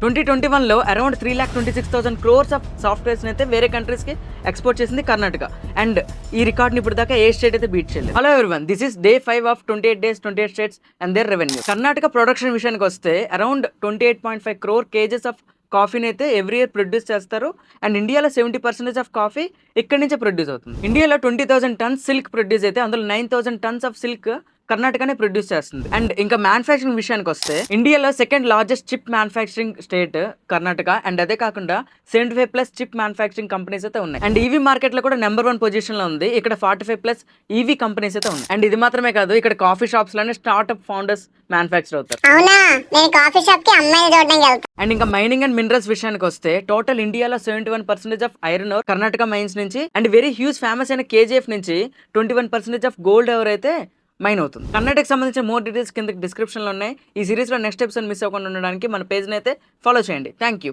2021లో around 3,26,000 crores of softwares అయితే వేరే countries కి ఎక్స్పోర్ట్ చేసింది కర్ణాటక. అండ్ ఈ రికార్డ్ ని ఇప్పుడు దాకా ఏ స్టేట్ అయితే బీట్ చేయలేదు. Hello everyone, this is day 5 of 28 days 28 states and their revenue. Karnataka production విషయానికి వస్తే అరౌండ్ 28.5 crore kgs ఆఫ్ కాఫీని అయితే ఎవ్రీ ఇయర్ ప్రొడ్యూస్ చేస్తారు. అండ్ ఇండియాలో 70% ఆఫ్ కాఫీ ఇక్కడి నుంచే ప్రొడ్యూస్ అవుతుంది. ఇండియాలో 20,000 tons సిల్క్ ప్రొడ్యూస్ అయితే అందులో 9,000 tons ఆఫ్ సిల్క్ కర్ణాటకనే ప్రొడ్యూస్ చేస్తుంది. అండ్ ఇంకా మ్యానుఫ్యాక్చరింగ్ విషయానికి వస్తే ఇండియాలో second largest chip manufacturing state Karnataka. And అదే కాకుండా 75+ చిప్ మ్యానుఫ్యాక్చరింగ్ కంపెనీస్ అయితే ఉన్నాయి. అండ్ ఈవీ మార్కెట్ లో కూడా నెంబర్ 1 పొజిషన్ లో ఉంది. ఇక్కడ 45+ ఈవీ కంపెనీస్ అయితే ఉన్నాయి. అండ్ ఇది మాత్రమే కాదు, ఇక్కడ కాఫీ షాప్స్ లోనే స్టార్ట్అప్ ఫౌండర్స్ మ్యానుఫ్యాక్చర్ అవుతారు. అవునా, నేను కాఫీ షాప్ కి అమ్మాయిని చూడడానికి వెళ్తాను. అండ్ ఇంకా మైనింగ్ అండ్ మినరల్స్ విషయానికి వస్తే టోటల్ ఇండియాలో 71% of iron ore Karnataka mines నుంచి, అండ్ వెరీ హ్యూజ్ ఫేమస్ అయిన కేజీఎఫ్ నుంచి 21% ఆఫ్ గోల్డ్ ఓర్ అయితే మైన్ అవుతుంది. కర్ణాటక సంబంధించిన మోర్ డీటెయిల్స్ కింద డిస్క్రిప్షన్ లో ఉన్నాయి. ఈ సిరీస్ లో నెక్స్ట్ ఎపిసోడ్ మిస్ అవ్వకుండా ఉండడానికి మన పేజ్ అయితే ఫాలో చేయండి. Thank you.